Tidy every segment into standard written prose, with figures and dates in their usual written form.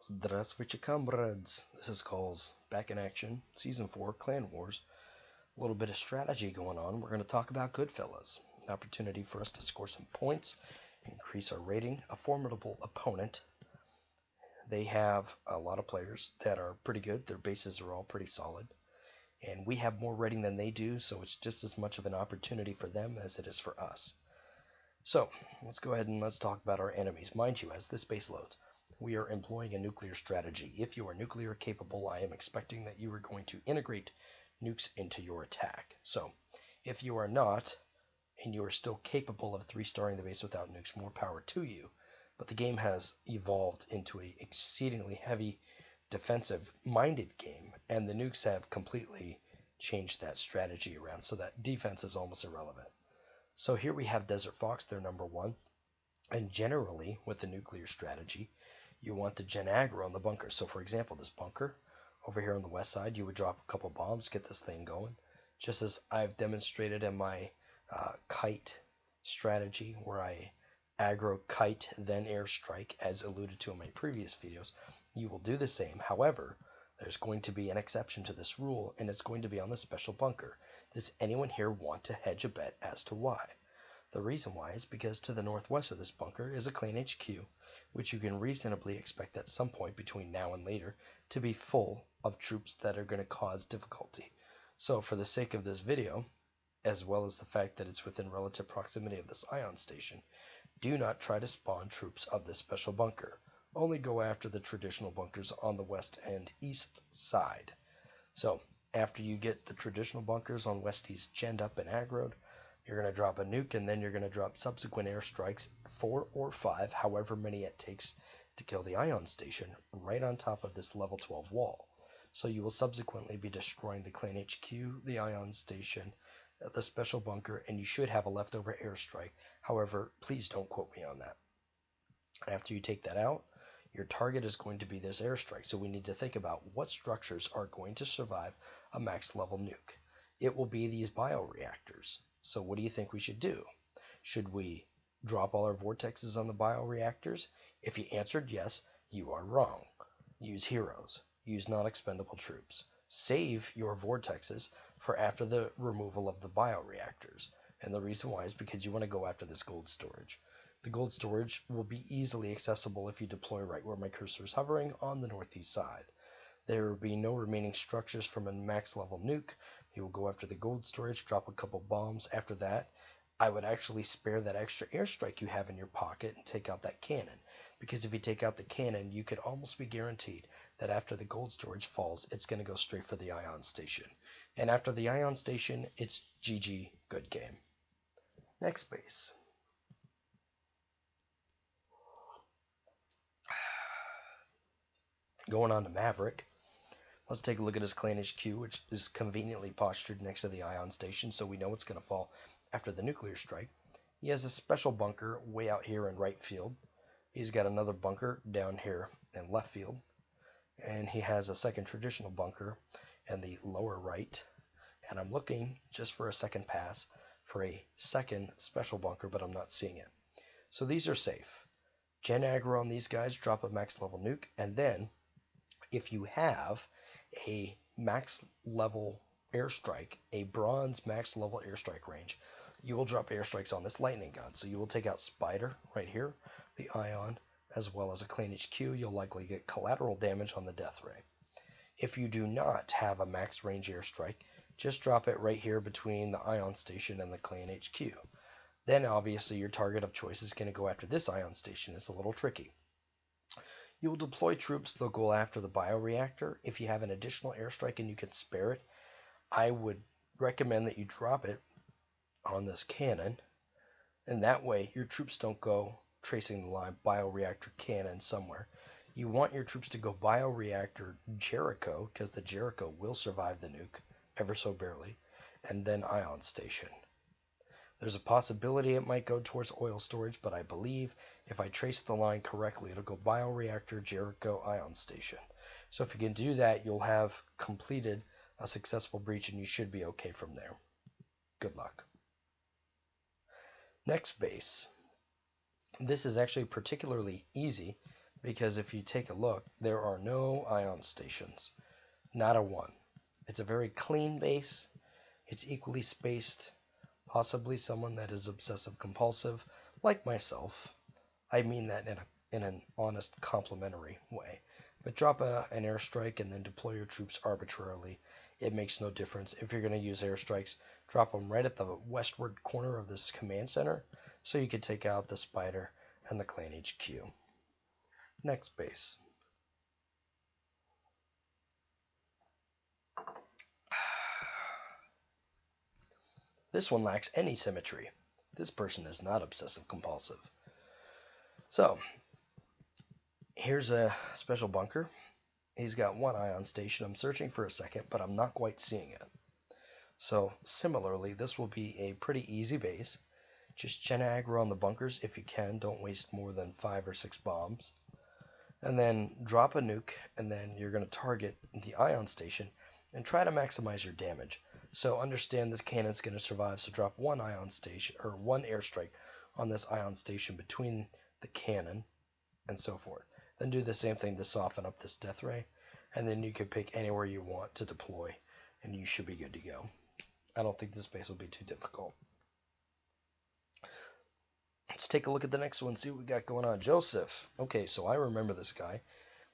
Здравствуйте, comrades. This is Calls back in action, Season 4, Clan Wars. A little bit of strategy going on. We're going to talk about Goodfellas, an opportunity for us to score some points, increase our rating. A formidable opponent. They have a lot of players that are pretty good. Their bases are all pretty solid. And we have more rating than they do, so it's just as much of an opportunity for them as it is for us. So, let's go ahead and let's talk about our enemies. Mind you, as this base loads, we are employing a nuclear strategy. If you are nuclear capable, I am expecting that you are going to integrate nukes into your attack. So, if you are not, and you are still capable of 3-starring the base without nukes, more power to you. But the game has evolved into an exceedingly heavy defensive-minded game, and the nukes have completely changed that strategy around, so that defense is almost irrelevant. So here we have Desert Fox, they're number 1. And generally, with the nuclear strategy, you want to gen aggro on the bunker. So for example, this bunker over here on the west side, you would drop a couple bombs, get this thing going. Just as I've demonstrated in my kite strategy, where I aggro kite, then airstrike, as alluded to in my previous videos, you will do the same. However, there's going to be an exception to this rule, and it's going to be on the special bunker. Does anyone here want to hedge a bet as to why? The reason why is because to the northwest of this bunker is a clan HQ, which you can reasonably expect at some point between now and later to be full of troops that are going to cause difficulty. So for the sake of this video, as well as the fact that it's within relative proximity of this ion station, do not try to spawn troops of this special bunker. Only go after the traditional bunkers on the west and east side. So after you get the traditional bunkers on west-east genned up and aggroed, you're going to drop a nuke, and then you're going to drop subsequent airstrikes, 4 or 5, however many it takes to kill the ion station, right on top of this level 12 wall. So you will subsequently be destroying the clan HQ, the ion station, the special bunker, and you should have a leftover airstrike. However, please don't quote me on that. After you take that out, your target is going to be this airstrike. So we need to think about what structures are going to survive a max level nuke. It will be these bioreactors. So what do you think we should do? Should we drop all our vortexes on the bioreactors? If you answered yes, you are wrong. Use heroes. Use non-expendable troops. Save your vortexes for after the removal of the bioreactors. And the reason why is because you want to go after this gold storage. The gold storage will be easily accessible if you deploy right where my cursor is hovering on the northeast side. There will be no remaining structures from a max level nuke. You will go after the gold storage, drop a couple bombs. After that, I would actually spare that extra airstrike you have in your pocket and take out that cannon. Because if you take out the cannon, you could almost be guaranteed that after the gold storage falls, it's going to go straight for the ion station. And after the ion station, it's GG, good game. Next base. Going on to Maverick. Let's take a look at his clan HQ, which is conveniently postured next to the ion station, so we know it's going to fall after the nuclear strike. He has a special bunker way out here in right field. He's got another bunker down here in left field. And he has a second traditional bunker in the lower right. And I'm looking just for a second pass for a second special bunker, but I'm not seeing it. So these are safe. Gen aggro on these guys, drop a max level nuke, and then if you have a max level airstrike, a bronze max level airstrike range, you will drop airstrikes on this lightning gun. So you will take out Spider right here, the Ion, as well as a clan HQ. You'll likely get collateral damage on the Death Ray. If you do not have a max range airstrike, just drop it right here between the Ion Station and the clan HQ. Then obviously your target of choice is going to go after this Ion Station. It's a little tricky. You will deploy troops that will go after the bioreactor. If you have an additional airstrike and you can spare it, I would recommend that you drop it on this cannon, and that way your troops don't go tracing the line bioreactor cannon somewhere. You want your troops to go bioreactor Jericho, because the Jericho will survive the nuke, ever so barely, and then ion station. There's a possibility it might go towards oil storage, but I believe if I trace the line correctly, it'll go bioreactor, Jericho, ion station. So if you can do that, you'll have completed a successful breach and you should be okay from there. Good luck. Next base. This is actually particularly easy because if you take a look, there are no ion stations. Not a one. It's a very clean base. It's equally spaced. Possibly someone that is obsessive compulsive, like myself. I mean that in an honest, complimentary way. But drop an airstrike and then deploy your troops arbitrarily. It makes no difference. If you're going to use airstrikes, drop them right at the westward corner of this command center so you can take out the Spider and the Clan HQ. Next base. This one lacks any symmetry. This person is not obsessive compulsive. So, here's a special bunker. He's got one ion station. I'm searching for a second, but I'm not quite seeing it. So, similarly, this will be a pretty easy base. Just gen aggro on the bunkers if you can. Don't waste more than 5 or 6 bombs. And then drop a nuke, and then you're going to target the ion station and try to maximize your damage. So understand this cannon's going to survive, so drop one ion station or one airstrike on this ion station between the cannon and so forth. Then do the same thing to soften up this death ray, and then you can pick anywhere you want to deploy, and you should be good to go. I don't think this base will be too difficult. Let's take a look at the next one, see what we got going on. Joseph. Okay, so I remember this guy.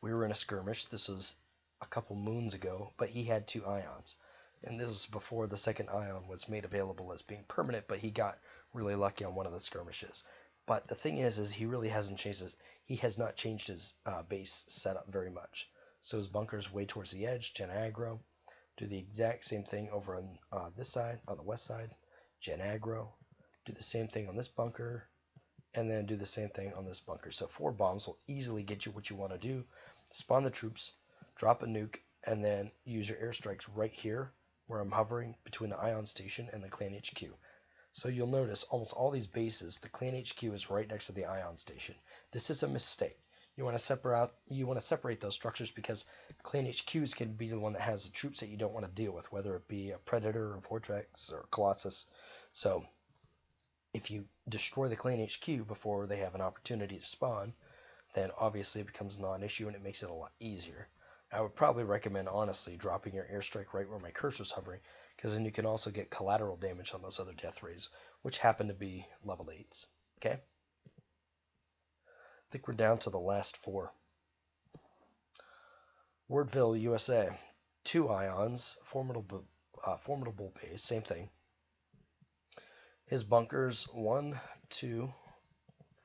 We were in a skirmish. This was a couple moons ago, but he had 2 ions. And this was before the second ion was made available as being permanent, but he got really lucky on one of the skirmishes. But the thing is he really hasn't changed it. He has not changed his base setup very much. So his bunker's way towards the edge, gen aggro. Do the exact same thing over on this side, on the west side, gen aggro. Do the same thing on this bunker, and then do the same thing on this bunker. So 4 bombs will easily get you what you want to do. Spawn the troops, drop a nuke, and then use your airstrikes right here where I'm hovering between the ion station and the Clan HQ. So you'll notice almost all these bases, the Clan HQ is right next to the ion station. This is a mistake. You want to separate those structures because Clan HQs can be the one that has the troops that you don't want to deal with, whether it be a Predator or Vortex or Colossus. So if you destroy the Clan HQ before they have an opportunity to spawn, then obviously it becomes a non-issue and it makes it a lot easier. I would probably recommend, honestly, dropping your airstrike right where my cursor's hovering, because then you can also get collateral damage on those other death rays, which happen to be level 8s. Okay? I think we're down to the last 4. Wordville, USA. 2 ions, formidable base, same thing. His bunkers, 1, 2,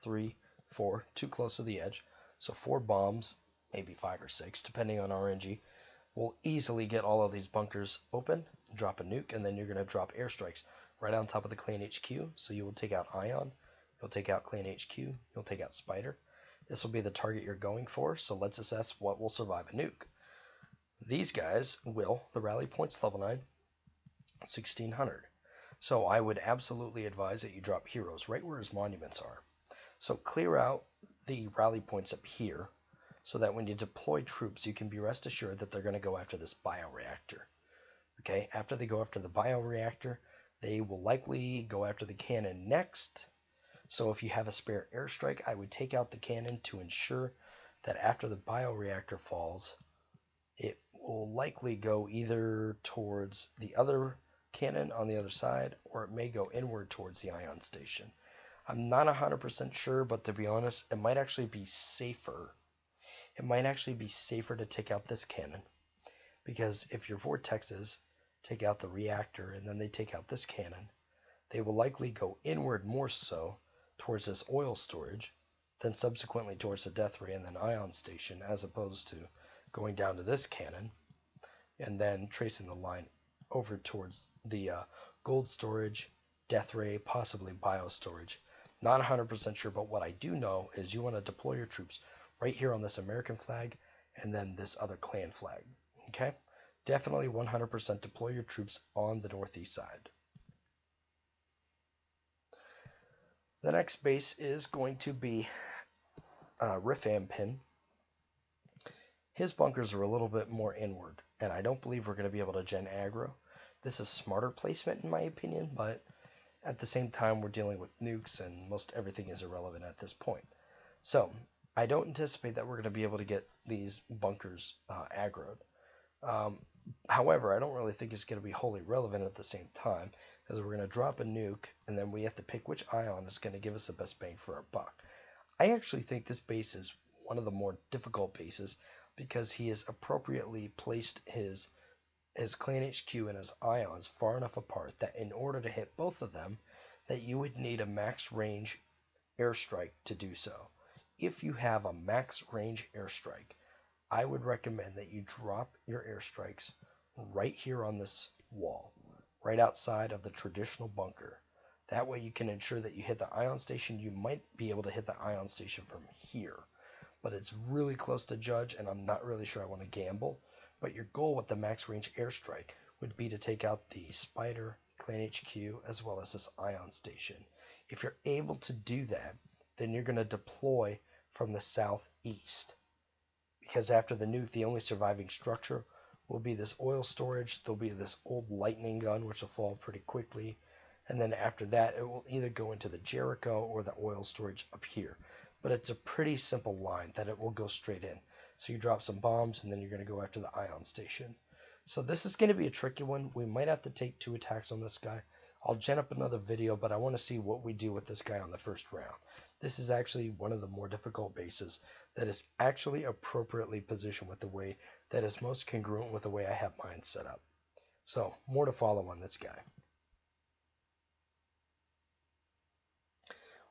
3, 4, too close to the edge. So 4 bombs, maybe 5 or 6, depending on RNG, will easily get all of these bunkers open, drop a nuke, and then you're going to drop airstrikes right on top of the Clan HQ. So you will take out Ion, you'll take out Clan HQ, you'll take out Spider. This will be the target you're going for, so let's assess what will survive a nuke. These guys will, the rally points level 9, 1600. So I would absolutely advise that you drop heroes right where his monuments are. So clear out the rally points up here so that when you deploy troops, you can be rest assured that they're going to go after this bioreactor. Okay, after they go after the bioreactor, they will likely go after the cannon next. So if you have a spare airstrike, I would take out the cannon to ensure that after the bioreactor falls, it will likely go either towards the other cannon on the other side, or it may go inward towards the ion station. I'm not 100% sure, but to be honest, it might actually be safer. It might actually be safer to take out this cannon, because if your vortexes take out the reactor and then they take out this cannon, they will likely go inward more so towards this oil storage, then subsequently towards the death ray and then ion station, as opposed to going down to this cannon and then tracing the line over towards the gold storage, death ray, possibly bio storage. Not 100% sure, but what I do know is you want to deploy your troops right here on this American flag and then this other clan flag. Okay? Definitely 100% deploy your troops on the northeast side. The next base is going to be Rifampin. His bunkers are a little bit more inward, and I don't believe we're going to be able to gen aggro. This is smarter placement in my opinion, but at the same time we're dealing with nukes and most everything is irrelevant at this point. So I don't anticipate that we're going to be able to get these bunkers aggroed. Um, However, I don't really think it's going to be wholly relevant at the same time, because we're going to drop a nuke, and then we have to pick which ion is going to give us the best bang for our buck. I actually think this base is one of the more difficult bases, because he has appropriately placed his clan HQ and his ions far enough apart that in order to hit both of them, that you would need a max range airstrike to do so. If you have a max range airstrike, I would recommend that you drop your airstrikes right here on this wall, right outside of the traditional bunker. That way you can ensure that you hit the ion station. You might be able to hit the ion station from here, but it's really close to judge, and I'm not really sure I want to gamble. But your goal with the max range airstrike would be to take out the Spider, Clan HQ, as well as this ion station. If you're able to do that, then you're going to deploy from the southeast, because after the nuke, the only surviving structure will be this oil storage. There'll be this old lightning gun, which will fall pretty quickly. And then after that, it will either go into the Jericho or the oil storage up here. But it's a pretty simple line that it will go straight in. So you drop some bombs, and then you're going to go after the ion station. So this is going to be a tricky one. We might have to take 2 attacks on this guy. I'll gen up another video, but I want to see what we do with this guy on the first round. This is actually one of the more difficult bases that is actually appropriately positioned with the way that is most congruent with the way I have mine set up. So, more to follow on this guy.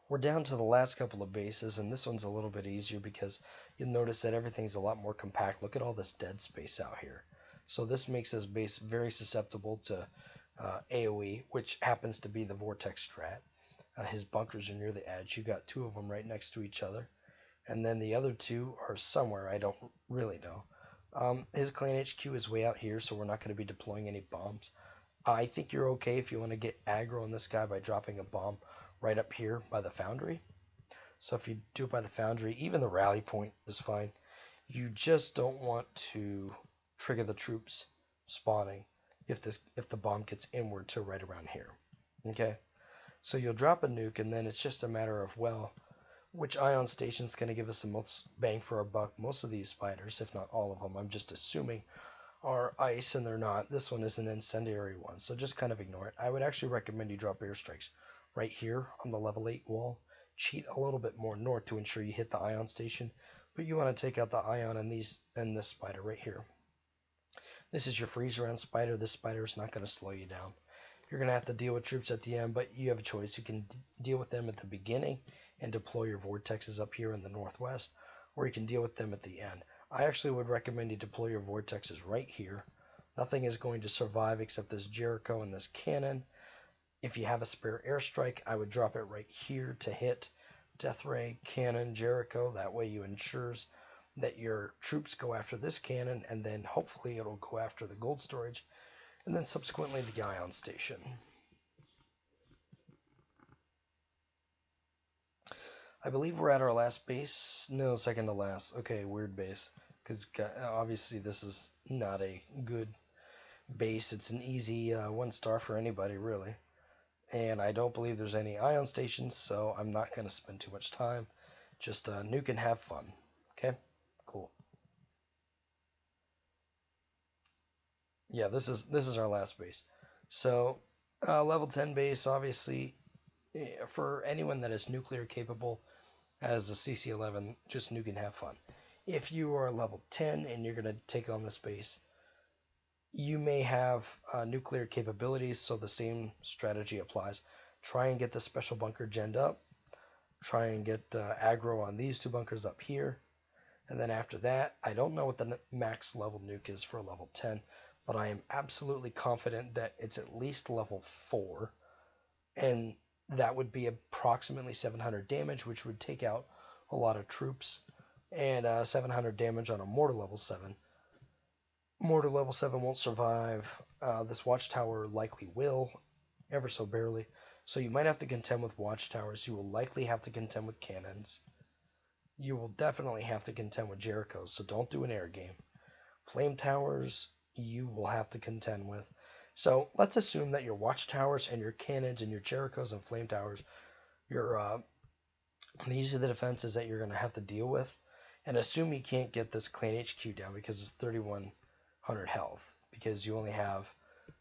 We're down to the last couple of bases, and this one's a little bit easier because you'll notice that everything's a lot more compact. Look at all this dead space out here. So this makes this base very susceptible to AoE, which happens to be the Vortex strat. His bunkers are near the edge. You got 2 of them right next to each other, and then the other 2 are somewhere, I don't really know. His clan HQ is way out here, so we're not going to be deploying any bombs. I think you're okay if you want to get aggro on this guy by dropping a bomb right up here by the foundry. So if you do it by the foundry, even the rally point is fine. You just don't want to trigger the troops spawning if the bomb gets inward to right around here. Okay? So you'll drop a nuke, and then it's just a matter of, well, which ion station is going to give us the most bang for our buck. Most of these spiders, if not all of them, I'm just assuming, are ice, and they're not. This one is an incendiary one, so just kind of ignore it. I would actually recommend you drop airstrikes right here on the level 8 wall. Cheat a little bit more north to ensure you hit the ion station, but you want to take out the ion and this spider right here. This is your freeze around spider. This spider is not going to slow you down. You're going to have to deal with troops at the end, but you have a choice. You can deal with them at the beginning and deploy your vortexes up here in the northwest, or you can deal with them at the end. I actually would recommend you deploy your vortexes right here. Nothing is going to survive except this Jericho and this cannon. If you have a spare airstrike, I would drop it right here to hit Death Ray, Cannon, Jericho. That way you ensures that your troops go after this cannon, and then hopefully it'll go after the gold storage, and then subsequently the ion station. I believe we're at our last base. No, second to last. Okay, weird base. Because obviously this is not a good base. It's an easy 1-star for anybody, really. And I don't believe there's any ion stations, so I'm not going to spend too much time. Just nuke and have fun. Okay? Cool. Yeah, this is our last base. So, level 10 base, obviously, for anyone that is nuclear capable, as a CC-11, just nuke and have fun. If you are level 10 and you're going to take on this base, you may have nuclear capabilities, so the same strategy applies. Try and get the special bunker genned up. Try and get aggro on these 2 bunkers up here. And then after that, I don't know what the max level nuke is for level 10, but I am absolutely confident that it's at least level 4. And that would be approximately 700 damage, which would take out a lot of troops. And 700 damage on a mortar level 7. Mortar level 7 won't survive. This watchtower likely will, ever so barely. So you might have to contend with watchtowers. You will likely have to contend with cannons. You will definitely have to contend with Jerichos, so don't do an air game. Flame towers, you will have to contend with. So let's assume that your watchtowers and your cannons and your Jerichos and flame towers, your These are the defenses that you're going to have to deal with. And assume you can't get this clan HQ down because it's 3100 health, because you only have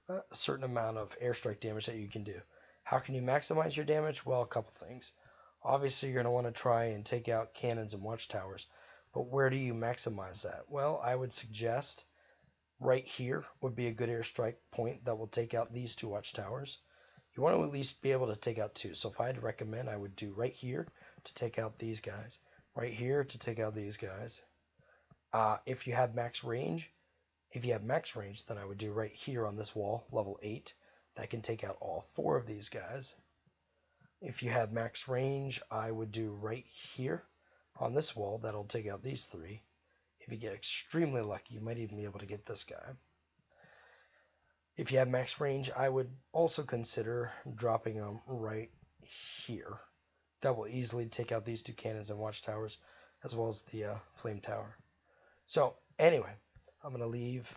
a certain amount of airstrike damage that you can do. How can you maximize your damage? Well, a couple things. Obviously, you're going to want to try and take out cannons and watchtowers, but where do you maximize that? Well, I would suggest right here would be a good airstrike point that will take out these two watchtowers. You want to at least be able to take out two. So if I had to recommend, I would do right here to take out these guys, right here to take out these guys. If you have max range, then I would do right here on this wall, level 8. That can take out all 4 of these guys. If you have max range, I would do right here on this wall. That'll take out these 3. If you get extremely lucky, you might even be able to get this guy. If you have max range, I would also consider dropping them right here. That will easily take out these 2 cannons and watchtowers, as well as the flame tower. So anyway, I'm going to leave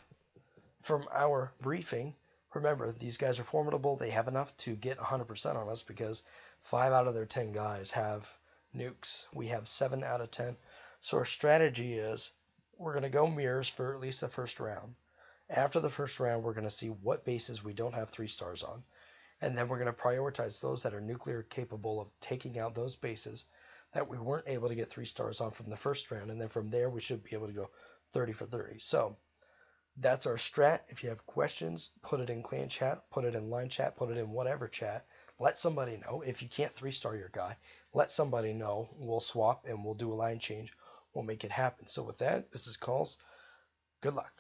from our briefing. Remember, these guys are formidable. They have enough to get 100% on us because 5 out of their 10 guys have nukes. We have 7 out of 10. So our strategy is we're going to go mirrors for at least the first round. After the first round, we're going to see what bases we don't have 3 stars on. And then we're going to prioritize those that are nuclear capable of taking out those bases that we weren't able to get 3 stars on from the first round. And then from there, we should be able to go 30 for 30. So that's our strat. If you have questions, put it in clan chat, put it in line chat, put it in whatever chat. Let somebody know. If you can't 3-star your guy, let somebody know. We'll swap and we'll do a line change. We'll make it happen. So with that, this is Calls. Good luck.